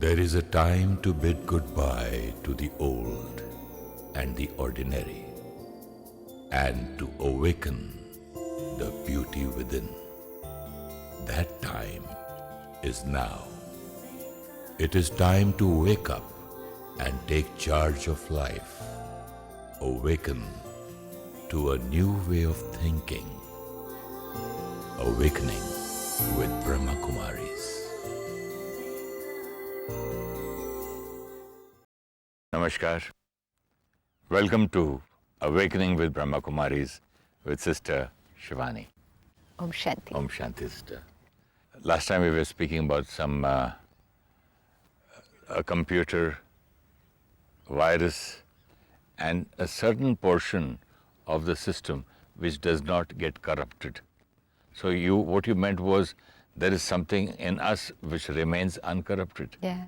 There is a time to bid goodbye to the old and the ordinary, and to awaken the beauty within. That time is now. It is time to wake up and take charge of life. Awaken to a new way of thinking. Awakening with Brahma Kumaris. Namaskar. Welcome to Awakening with Brahma Kumaris with Sister Shivani. Om Shanti. Om Shanti, Sister. Last time we were speaking about some a computer virus and a certain portion of the system which does not get corrupted. So what you meant was there is something in us which remains uncorrupted. Yeah.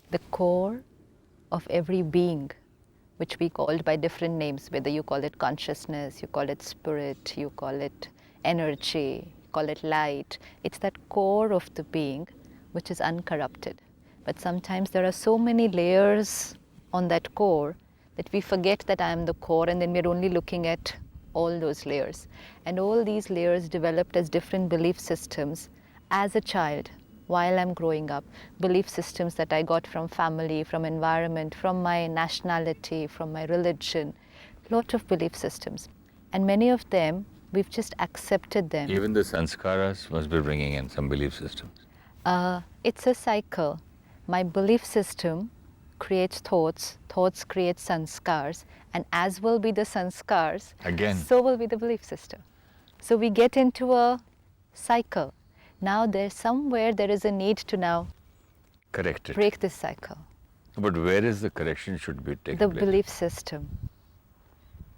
The core of every being, which we called by different names, whether you call it consciousness, you call it spirit, you call it energy, you call it light. It's that core of the being which is uncorrupted. But sometimes there are so many layers on that core that we forget that I am the core, and then we're only looking at all those layers. And all these layers developed as different belief systems as a child while I'm growing up. Belief systems that I got from family, from environment, from my nationality, from my religion. Lot of belief systems. And many of them, we've just accepted them. Even the sanskaras must be bringing in some belief systems. It's a cycle. My belief system creates thoughts, thoughts create sanskars, and as will be the sanskars, Again. so will be the belief system. So we get into a cycle. Now there is a need to now Correct it. break this cycle. But where is the correction should be taken The place? belief system.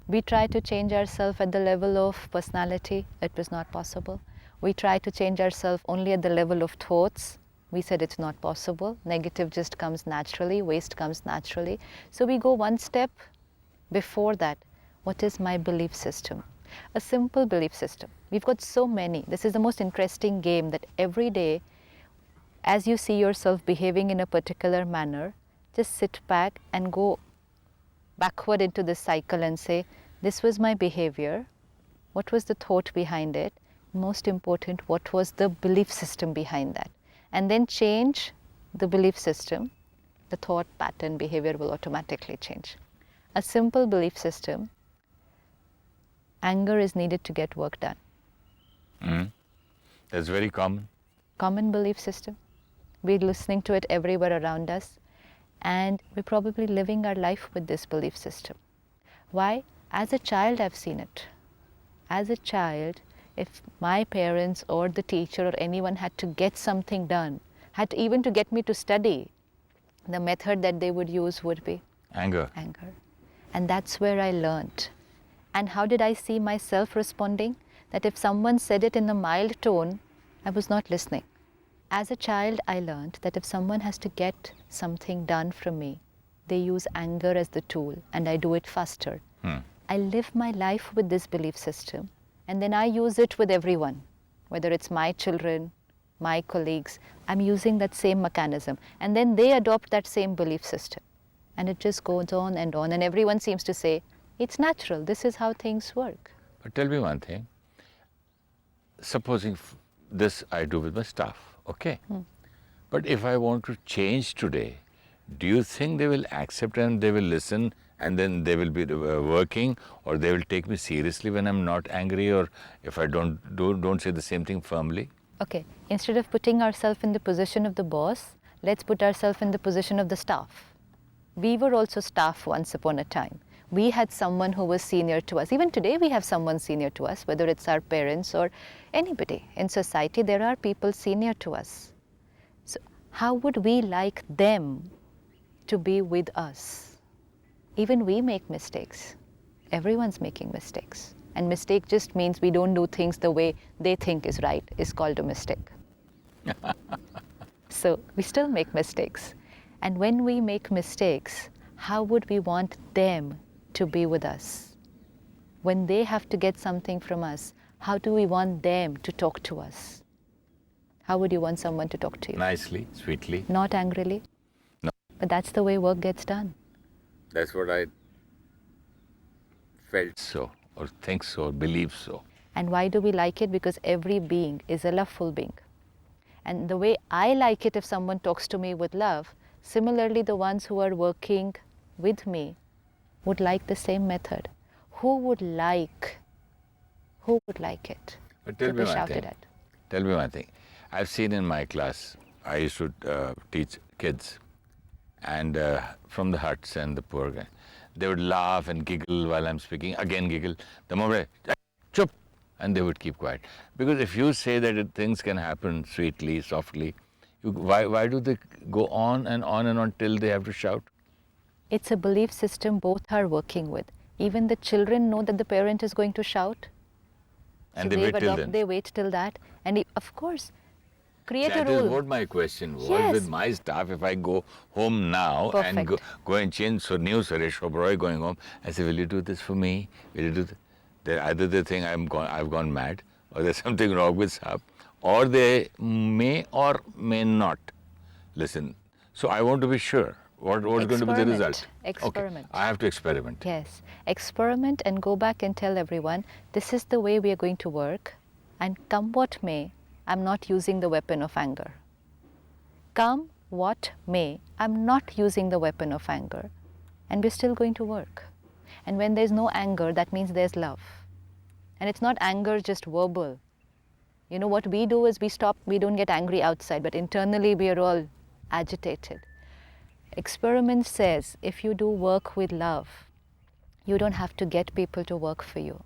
We try to change ourselves at the level of personality. It was not possible. We try to change ourselves only at the level of thoughts. We said it's not possible. Negative just comes naturally. Waste comes naturally. So we go one step before that. What is my belief system? A simple belief system. We've got so many. This is the most interesting game, that every day, as you see yourself behaving in a particular manner, just sit back and go backward into this cycle and say, this was my behavior. What was the thought behind it? Most important, what was the belief system behind that? And then change the belief system. The thought pattern, behavior will automatically change. A simple belief system. Anger is needed to get work done. That's very common. Common belief system. We're listening to it everywhere around us, and we're probably living our life with this belief system. Why? As a child, I've seen it. As a child, if my parents or the teacher or anyone had to get something done, had even to get me to study, the method that they would use would be Anger. anger. And that's where I learned. And how did I see myself responding? That if someone said it in a mild tone, I was not listening. As a child, I learned that if someone has to get something done from me, they use anger as the tool, and I do it faster. I live my life with this belief system, and then I use it with everyone, whether it's my children, my colleagues. I'm using that same mechanism, and then they adopt that same belief system. And it just goes on, and everyone seems to say, it's natural, this is how things work. But tell me one thing. Supposing this I do with my staff, okay? But if I want to change today, do you think they will accept and they will listen and then they will be working, or they will take me seriously when I'm not angry, or if I don't say the same thing firmly? Okay, instead of putting ourselves in the position of the boss, let's put ourselves in the position of the staff. We were also staff once upon a time. We had someone who was senior to us. Even today we have someone senior to us, whether it's our parents or anybody. In society there are people senior to us. So how would we like them to be with us? Even we make mistakes. Everyone's making mistakes. And mistake just means we don't do things the way they think is right, is called a mistake. So we still make mistakes. And when we make mistakes, how would we want them to be with us? When they have to get something from us, how do we want them to talk to us? How would you want someone to talk to you? Nicely, sweetly. Not angrily, But that's the way work gets done. That's what I felt so, or think so, or believe so. And why do we like it? Because every being is a loveful being. And the way I like it if someone talks to me with love, similarly the ones who are working with me would like the same method. Who would like it But tell to me be one shouted thing. at? Tell me one thing. I've seen in my class, I used to teach kids, and from the huts and the poor guy, they would laugh and giggle while I'm speaking, again giggle. The moment chup, and they would keep quiet. Because if you say that things can happen sweetly, softly, why do they go on and on and on till they have to shout? It's a belief system both are working with. Even the children know that the parent is going to shout. And So they wait till then. They wait till that. And of course, create That a is rule. what my question was Yes. with my staff. If I go home now and Perfect. go and change, so new Suresh Oberoi going home, I say, will you do this for me? Will you do this? Either they think I've gone mad, or there's something wrong with Saab, or they may or may not listen. So I want to be sure what's going to be the result. Experiment. Okay. I have to experiment. Yes, experiment and go back and tell everyone, this is the way we are going to work, and come what may, I'm not using the weapon of anger. Come what may, I'm not using the weapon of anger, and we're still going to work. And when there's no anger, that means there's love. And it's not anger just verbal. You know, what we do is we don't get angry outside, but internally we are all agitated. Experiment says if you do work with love, you don't have to get people to work for you.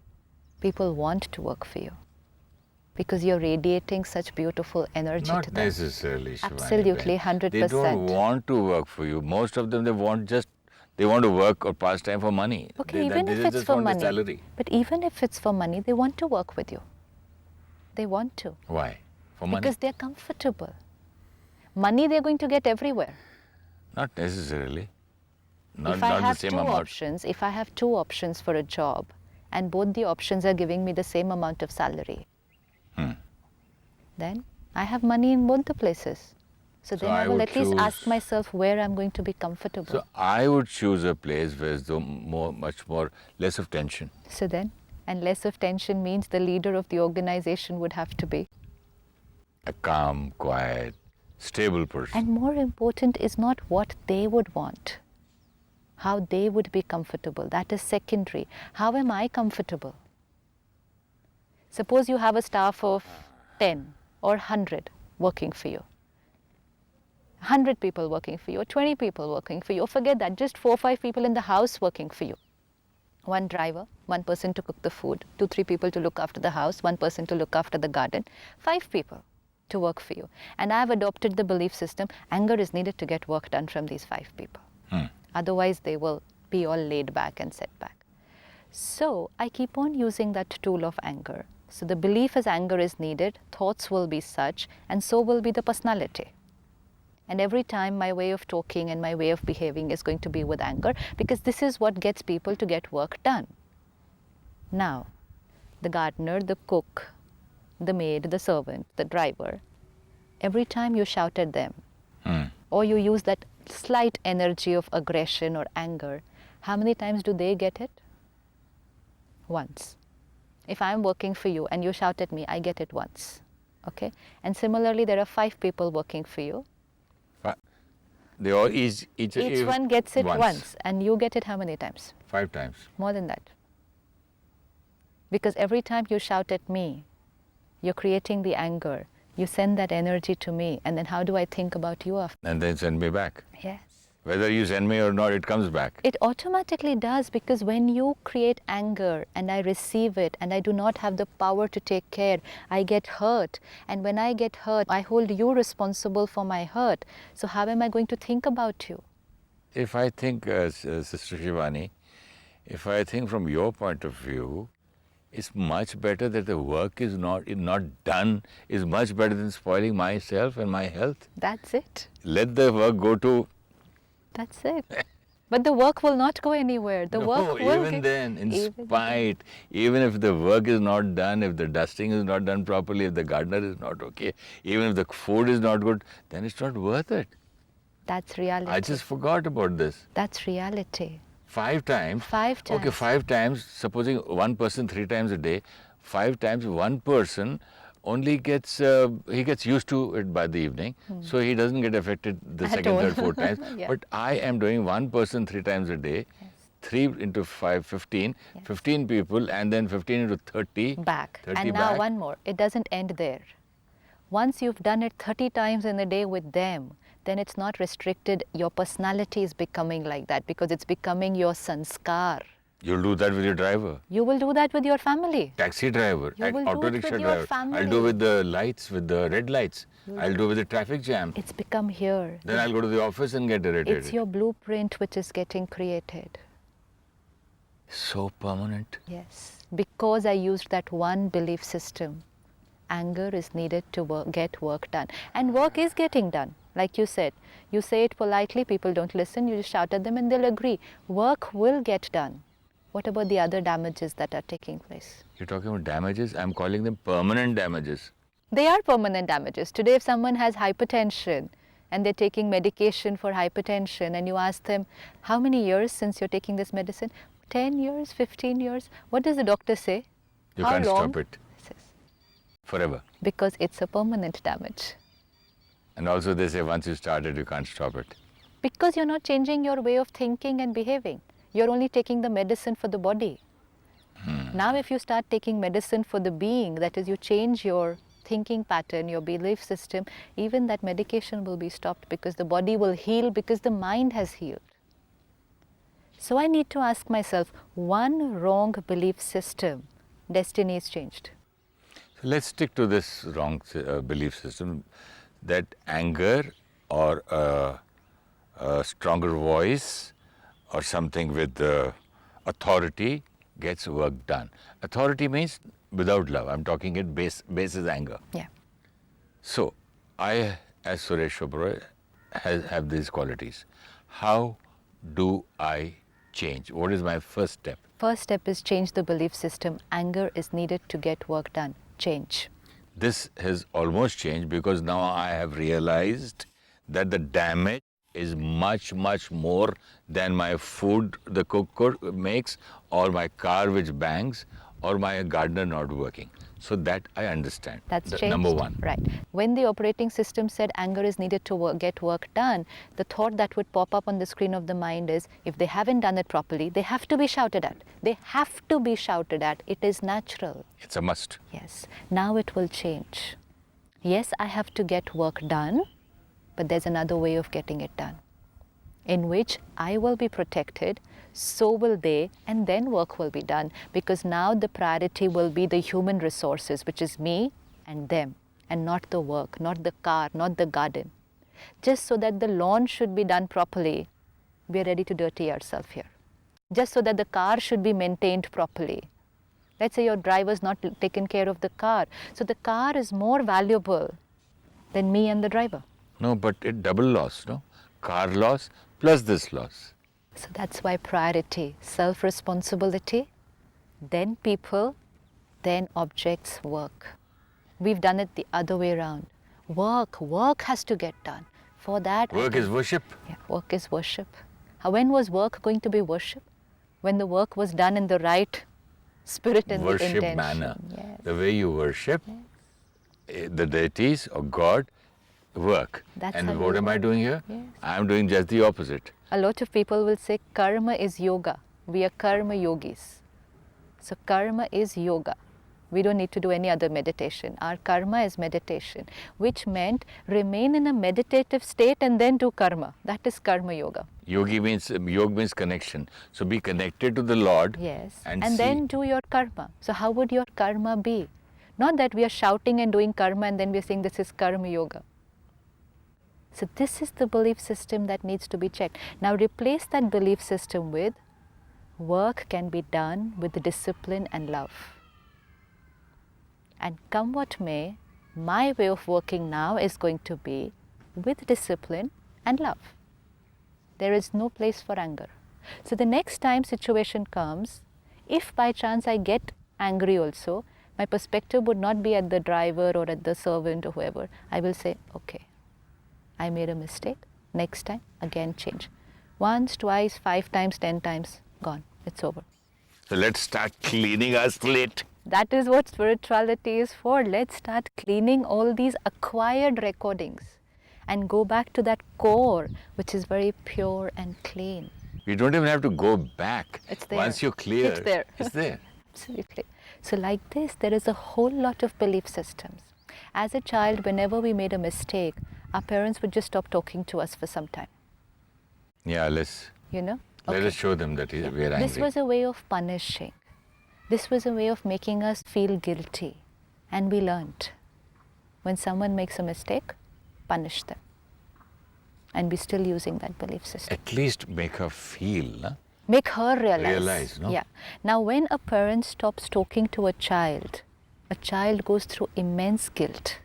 People want to work for you because you're radiating such beautiful energy Not to them. necessarily, Shivani. Absolutely, Ben. 100%. They don't want to work for you. Most of them, they want to work or pass time for money. Okay, even if it's just for want the money. salary. But even if it's for money, they want to work with you. They want to. Why? For money? Because they're comfortable. Money they're going to get everywhere. Not necessarily. Not If I the have same two amount. options, if I have two options for a job, and both the options are giving me the same amount of salary, then I have money in both the places. So then I will would at least ask choose- myself where I'm going to be comfortable. So I would choose a place where there's much more, less of tension. So then, and less of tension means the leader of the organization would have to be. A calm, quiet, stable person. And more important is not what they would want, how they would be comfortable. That is secondary. How am I comfortable? Suppose you have a staff of 10 or 100 working for you. 100 people working for you, or 20 people working for you, or forget that, just 4 or 5 people in the house working for you. One driver, one person to cook the food, 2 or 3 people to look after the house, one person to look after the garden, 5 people to work for you. And I have adopted the belief system, anger is needed to get work done from these 5 people. Otherwise, they will be all laid back and set back. So I keep on using that tool of anger. So the belief is anger is needed, thoughts will be such, and so will be the personality. And every time my way of talking and my way of behaving is going to be with anger, because this is what gets people to get work done. Now, the gardener, the cook, the maid, the servant, the driver, every time you shout at them, or you use that slight energy of aggression or anger, how many times do they get it? Once. If I'm working for you and you shout at me, I get it once. Okay? And similarly, there are 5 people working for you. They all each one gets it once. And you get it how many times? 5 times. More than that. Because every time you shout at me, you're creating the anger. You send that energy to me, and then how do I think about you after? And then send me back. Yes. Whether you send me or not, it comes back. It automatically does, because when you create anger and I receive it and I do not have the power to take care, I get hurt. And when I get hurt, I hold you responsible for my hurt. So how am I going to think about you? If I think, Sister Shivani, if I think from your point of view, it's much better that the work is not done, is much better than spoiling myself and my health. That's it. Let the work go to... That's it. But the work will not go anywhere. The work will even get... then, in Even spite, even if the work is not done, if the dusting is not done properly, if the gardener is not okay, even if the food is not good, then it's not worth it. That's reality. I just forgot about this. That's reality. 5 times? 5 times. Okay, 5 times, supposing one person 3 times a day, 5 times one person only gets, he gets used to it by the evening, so he doesn't get affected the At second, all. third, 4 times. Yeah. But I am doing one person 3 times a day, 3 into 5, 15, 15 people, and then 15 into 30. Back. 30 And now back. one more. It doesn't end there. Once you've done it 30 times in a day with them, then it's not restricted. Your personality is becoming like that because it's becoming your sanskar. You'll do that with your driver. You will do that with your family. Taxi driver, You will do auto it rickshaw with your driver. family. I'll do with the lights, with the red lights. I'll do with the traffic jam. It's become here. Then I'll go to the office and get irritated. It's your blueprint which is getting created. So permanent. Yes. Because I used that one belief system. Anger is needed to get work done. And work is getting done. Like you said, you say it politely, people don't listen, you just shout at them and they'll agree. Work will get done. What about the other damages that are taking place? You're talking about damages? I'm calling them permanent damages. They are permanent damages. Today, if someone has hypertension and they're taking medication for hypertension and you ask them, how many years since you're taking this medicine? 10 years, 15 years? What does the doctor say? You How can't long? stop it He says, forever. because it's a permanent damage. And also they say once you started, you can't stop it. Because you're not changing your way of thinking and behaving. You're only taking the medicine for the body. Now if you start taking medicine for the being, that is you change your thinking pattern, your belief system, even that medication will be stopped because the body will heal because the mind has healed. So I need to ask myself, one wrong belief system, destiny is changed. So let's stick to this wrong belief system that anger or a stronger voice or something with authority gets work done. Authority means without love. I'm talking it bases anger. Yeah. So I, as Suresh Oberoi, have these qualities. How do I change? What is my first step? First step is change the belief system. Anger is needed to get work done. Change. This has almost changed because now I have realized that the damage is much, much more than my food the cook makes or my car which bangs or my gardener not working. So that I understand. That's changed. Number one. Right. When the operating system said anger is needed to get work done, the thought that would pop up on the screen of the mind is, if they haven't done it properly, they have to be shouted at. They have to be shouted at. It is natural. It's a must. Yes. Now it will change. Yes, I have to get work done, but there's another way of getting it done, in which I will be protected, so will they, and then work will be done. Because now the priority will be the human resources, which is me and them, and not the work, not the car, not the garden. Just so that the lawn should be done properly, we are ready to dirty ourselves here. Just so that the car should be maintained properly. Let's say your driver's not taken care of the car. So the car is more valuable than me and the driver. No, but it double loss, no? Car loss plus this loss. So that's why priority, self-responsibility, then people, then objects work. We've done it the other way around. Work has to get done. For that, Work is worship. Yeah, work is worship. When was work going to be worship? When the work was done in the right spirit and Worship the intention. manner. Yes. The way you worship the deities or God, work. That's how and you what am I work. doing here? Yes. I am doing just the opposite. A lot of people will say karma is yoga. We are karma yogis. So karma is yoga. We don't need to do any other meditation. Our karma is meditation, which meant remain in a meditative state and then do karma. That is karma yoga. Yoga means connection. So be connected to the Lord. Yes. And And see. then do your karma. So how would your karma be? Not that we are shouting and doing karma and then we are saying this is karma yoga. So this is the belief system that needs to be checked. Now replace that belief system with work can be done with discipline and love. And come what may, my way of working now is going to be with discipline and love. There is no place for anger. So the next time situation comes, if by chance I get angry also, my perspective would not be at the driver or at the servant or whoever. I will say, okay, I made a mistake. Next time, again change. Once, twice, 5 times, 10 times, gone. It's over. So let's start cleaning our slate. That is what spirituality is for. Let's start cleaning all these acquired recordings and go back to that core, which is very pure and clean. We don't even have to go back. It's there. Once you're clear, It's there. It's there. Absolutely. So like this, there is a whole lot of belief systems. As a child, whenever we made a mistake, our parents would just stop talking to us for some time. Yeah, let's Let let us show them that we are angry. This was a way of punishing. This was a way of making us feel guilty. And we learned. When someone makes a mistake, punish them. And we're still using that belief system. At least make her feel. Huh? Make her Realize, no? Yeah. Now, when a parent stops talking to a child goes through immense guilt.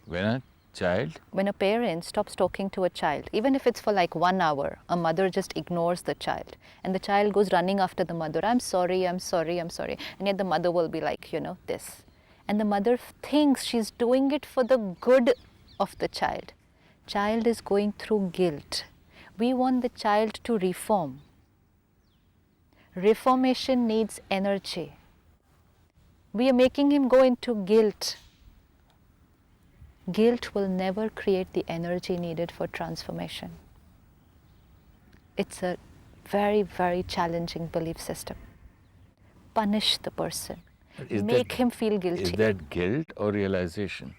When a child? When a parent stops talking to a child, even if it's for like 1 hour, a mother just ignores the child. And the child goes running after the mother. I'm sorry, I'm sorry, I'm sorry. And yet the mother will be like, this. And the mother thinks she's doing it for the good of the child. Child is going through guilt. We want the child to reform. Reformation needs energy. We are making him go into guilt. Guilt will never create the energy needed for transformation. It's a very, very challenging belief system. Punish the person. Make him feel guilty. Is that guilt or realization?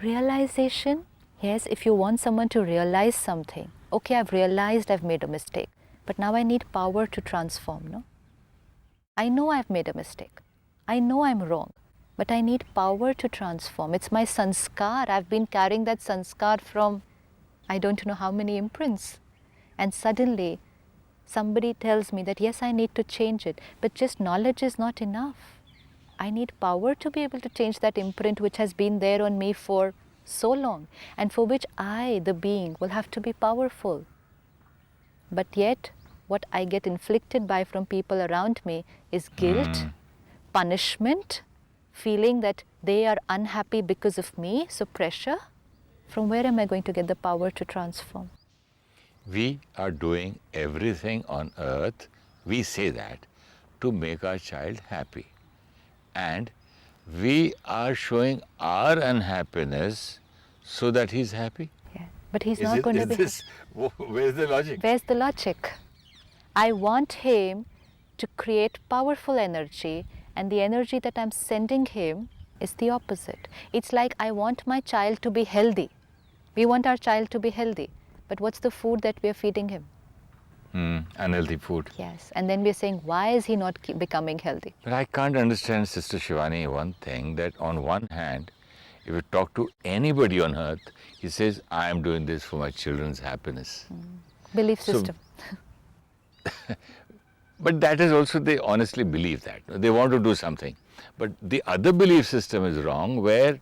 Realization, yes, if you want someone to realize something. Okay, I've realized I've made a mistake, but now I need power to transform, no? I know I've made a mistake. I know I'm wrong, but I need power to transform. It's my sanskar. I've been carrying that sanskar from I don't know how many imprints. And suddenly, somebody tells me that yes, I need to change it, but just knowledge is not enough. I need power to be able to change that imprint which has been there on me for so long, and for which I, the being, will have to be powerful. But yet, what I get inflicted by from people around me is guilt, punishment, feeling that they are unhappy because of me, so pressure. From where am I going to get the power to transform? We are doing everything on earth, we say that, to make our child happy. And we are showing our unhappiness so that he's happy. Yeah, but he's not going to be. Where's the logic? Where's the logic? I want him to create powerful energy, and the energy that I'm sending him is the opposite. It's like I want my child to be healthy. We want our child to be healthy. But what's the food that we're feeding him? Unhealthy food. Yes, and then we're saying, why is he not becoming healthy? But I can't understand, Sister Shivani, one thing, that on one hand, if you talk to anybody on earth, he says, I am doing this for my children's happiness. Belief system. But that is also, they honestly believe that. They want to do something. But the other belief system is wrong, where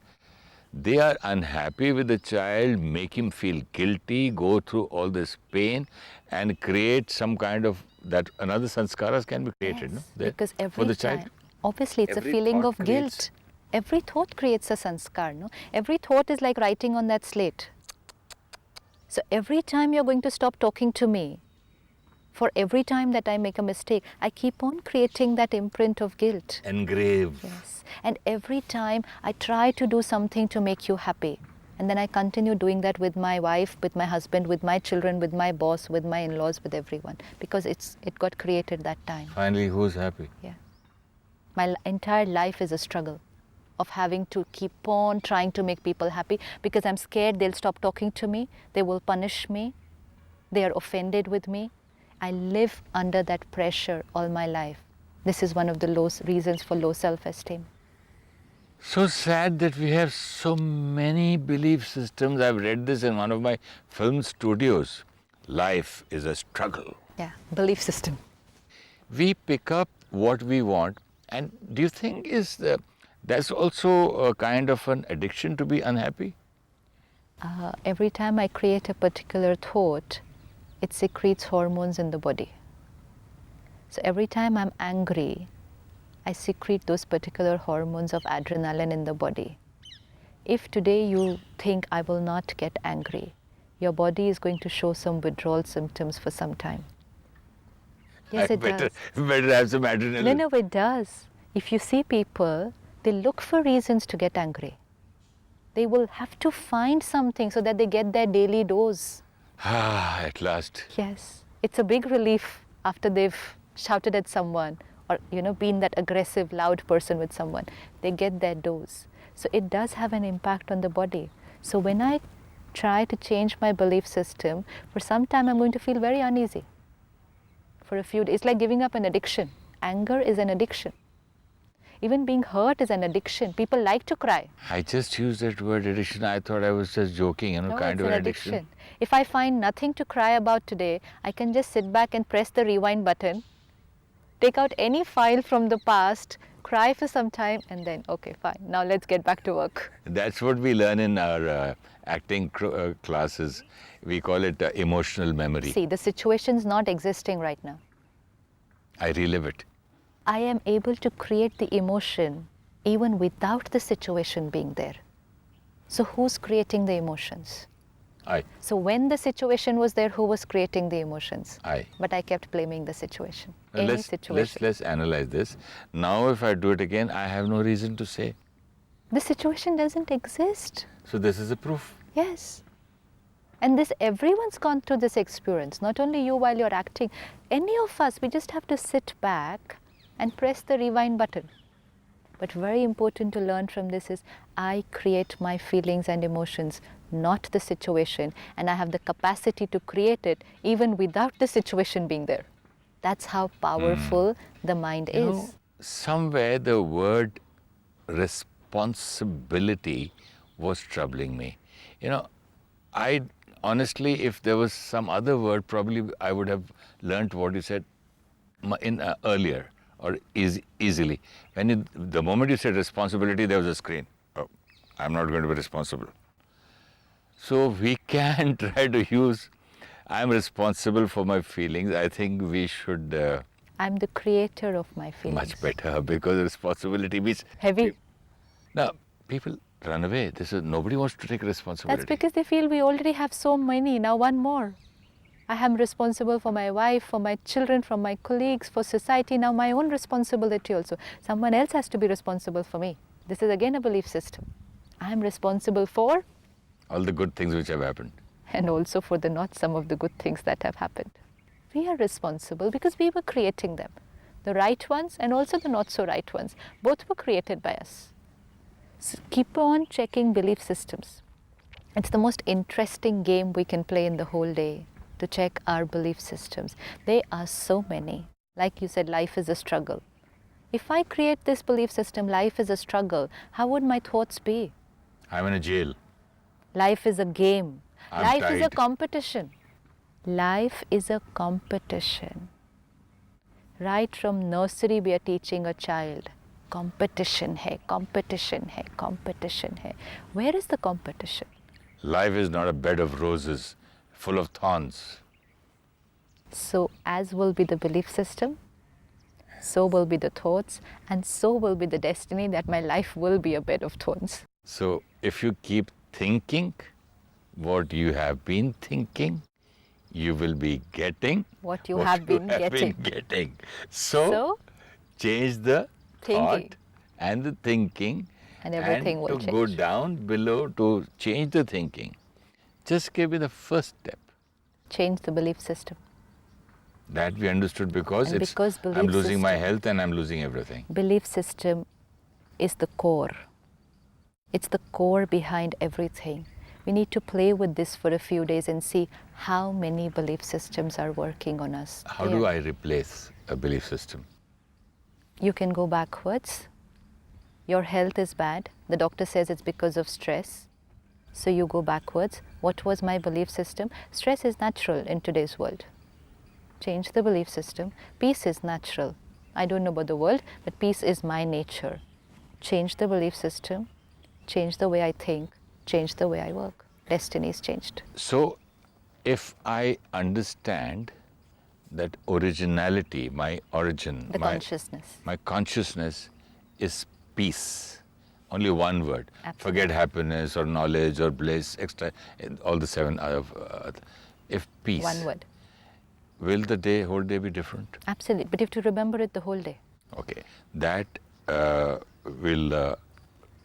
they are unhappy with the child, make him feel guilty, go through all this pain, and create some kind of, that another sanskaras can be created, Yes, no? because every for the time, child. obviously it's Every a feeling thought of guilt. Every thought creates a sanskar, no? Every thought is like writing on that slate. So every time you're going to stop talking to me, for every time that I make a mistake, I keep on creating that imprint of guilt. Engrave. Yes. And every time I try to do something to make you happy. And then I continue doing that with my wife, with my husband, with my children, with my boss, with my in-laws, with everyone. Because it got created that time. Finally, who's happy? Yeah. My entire life is a struggle of having to keep on trying to make people happy, because I'm scared they'll stop talking to me, they will punish me, they are offended with me. I live under that pressure all my life. This is one of the reasons for low self-esteem. So sad that we have so many belief systems. I've read this in one of my film studios. Life is a struggle. Yeah, belief system. We pick up what we want, and do you think that's also a kind of an addiction to be unhappy? Every time I create a particular thought, it secretes hormones in the body. So every time I'm angry, I secrete those particular hormones of adrenaline in the body. If today you think I will not get angry, your body is going to show some withdrawal symptoms for some time. Yes, it does. Better have some adrenaline. No, it does. If you see people, they look for reasons to get angry. They will have to find something so that they get their daily dose. At last. Yes, it's a big relief after they've shouted at someone or been that aggressive, loud person with someone. They get their dose. So it does have an impact on the body. So when I try to change my belief system, for some time I'm going to feel very uneasy. For a few days, it's like giving up an addiction. Anger is an addiction. Even being hurt is an addiction. People like to cry. I just used that word addiction. I thought I was just joking, No, kind it's of an an addiction. If I find nothing to cry about today, I can just sit back and press the rewind button, take out any file from the past, cry for some time, and then, okay, fine, now let's get back to work. That's what we learn in our acting classes. We call it emotional memory. See, the situation's not existing right now. I relive it. I am able to create the emotion even without the situation being there. So who's creating the emotions? I. So when the situation was there, who was creating the emotions? I. But I kept blaming the situation. Let's analyze this. Now if I do it again, I have no reason to say. The situation doesn't exist. So this is a proof. Yes. And everyone's gone through this experience, not only you while you're acting. Any of us, we just have to sit back and press the rewind button. But very important to learn from this is I create my feelings and emotions, not the situation, and I have the capacity to create it even without the situation being there. That's how powerful the mind is. Somewhere the word responsibility was troubling me. I honestly, if there was some other word, probably I would have learnt what you said in earlier or easily. The moment you said responsibility, there was a screen. Oh, I'm not going to be responsible. So we can try to use, I'm responsible for my feelings. I think we should... I'm the creator of my feelings. Much better, because responsibility means... Heavy. Now, people run away. Nobody wants to take responsibility. That's because they feel we already have so many, now one more. I am responsible for my wife, for my children, for my colleagues, for society, now my own responsibility also. Someone else has to be responsible for me. This is again a belief system. I am responsible for... all the good things which have happened. And also for the not some of the good things that have happened. We are responsible because we were creating them. The right ones and also the not so right ones. Both were created by us. So keep on checking belief systems. It's the most interesting game we can play in the whole day, to check our belief systems. There are so many. Like you said, life is a struggle. If I create this belief system, life is a struggle, how would my thoughts be? I'm in a jail. Life is a game. Life is a tied. competition. Life is a competition. Right from nursery we are teaching a child, competition hai, competition hai, competition hai. Where is the competition? Life is not a bed of roses full of thorns. So as will be the belief system, so will be the thoughts, and so will be the destiny that my life will be a bed of thorns. So if you keep thinking what you have been thinking, you will be getting What you have been getting. So change the Thinking. thought and the thinking, And everything will to go change. down below to change the thinking. Just give me the first step. Change the belief system. That we understood because And because I'm belief losing my system- health and I'm losing everything. Belief system is the core. It's the core behind everything. We need to play with this for a few days and see how many belief systems are working on us. How do I replace a belief system? You can go backwards. Your health is bad. The doctor says it's because of stress. So you go backwards. What was my belief system? Stress is natural in today's world. Change the belief system. Peace is natural. I don't know about the world, but peace is my nature. Change the belief system. Change the way I think. Change the way I work. Destiny is changed. So, if I understand that originality, my origin, The consciousness. my consciousness is peace Only one word. Absolutely. Forget happiness or knowledge or bliss, extra, all the seven. If peace. One word. Will the whole day be different? Absolutely. But you have to remember it the whole day. Okay. That will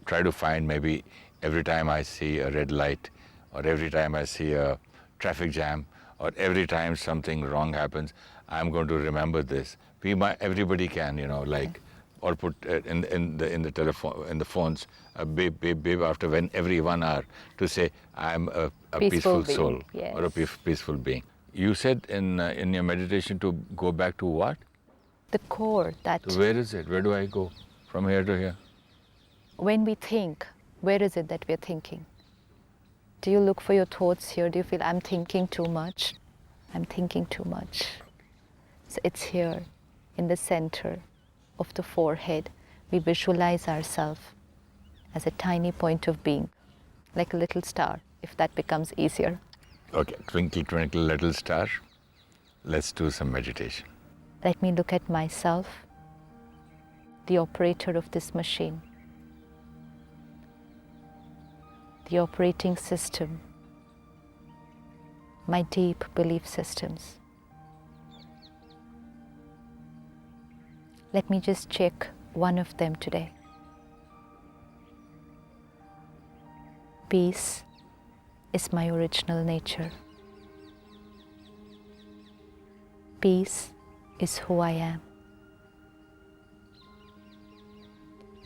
try to find maybe every time I see a red light, or every time I see a traffic jam, or every time something wrong happens, I'm going to remember this. Everybody can, like, or put in the telephone, in the phones, a beep beep beep after every 1 hour to say I'm a peaceful being, soul, yes. or a peaceful being. You said in your meditation to go back to what? The core that So where is it? Where do I go? From here to here? when we think, where is it that we're thinking? Do you look for your thoughts here? Do you feel I'm thinking too much? I'm thinking too much. So it's here, in the center of the forehead. We visualize ourselves as a tiny point of being, like a little star, if that becomes easier. Okay, twinkle, twinkle, little star. Let's do some meditation. Let me look at myself, the operator of this machine, the operating system, my deep belief systems. Let me just check one of them today. Peace is my original nature. Peace is who I am.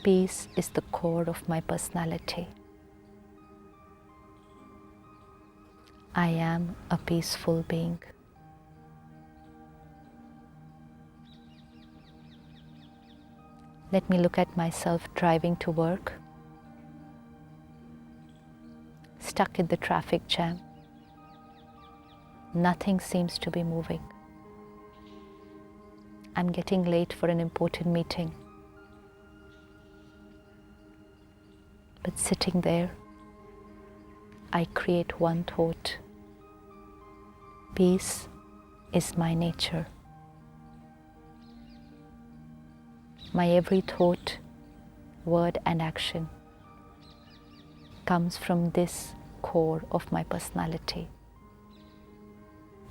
Peace is the core of my personality. I am a peaceful being. Let me look at myself driving to work, stuck in the traffic jam. Nothing seems to be moving. I'm getting late for an important meeting. But sitting there, I create one thought. Peace is my nature. My every thought, word and action comes from this core of my personality.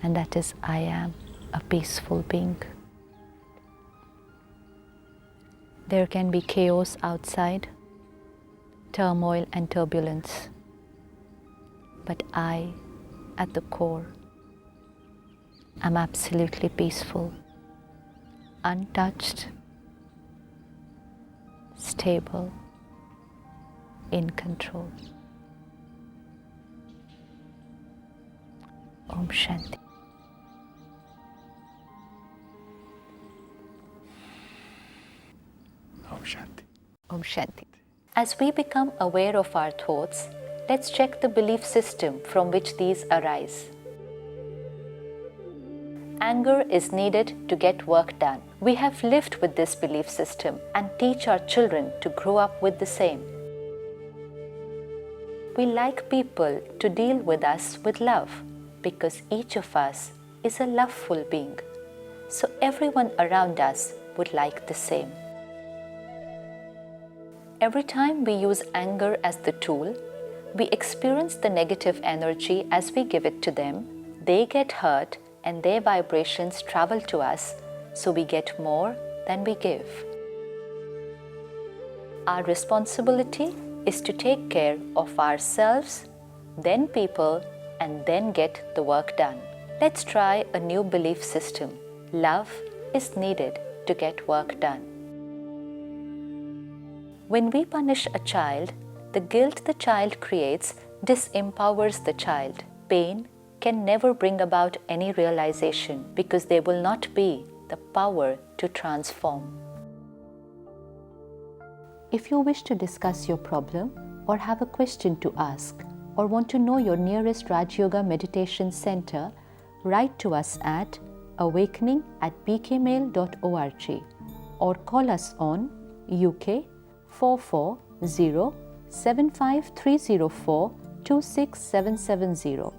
And that is, I am a peaceful being. There can be chaos outside, turmoil and turbulence. But I, at the core, am absolutely peaceful, untouched, stable, in control. Om Shanti. Om Shanti. Om Shanti. As we become aware of our thoughts, let's check the belief system from which these arise. Anger is needed to get work done. We have lived with this belief system and teach our children to grow up with the same. We like people to deal with us with love because each of us is a loveful being. So everyone around us would like the same. Every time we use anger as the tool, we experience the negative energy as we give it to them. They get hurt and their vibrations travel to us, so we get more than we give. Our responsibility is to take care of ourselves, then people, and then get the work done. Let's try a new belief system. Love is needed to get work done. When we punish a child, the guilt the child creates disempowers the child. Pain can never bring about any realization because there will not be the power to transform. If you wish to discuss your problem or have a question to ask or want to know your nearest Raj Yoga Meditation Center, write to us at awakening@bkmail.org or call us on UK 440-75304-26770,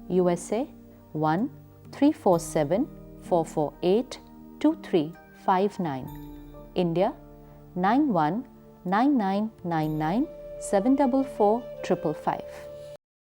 USA 1-347-448-2359, India 91 9999 744 555.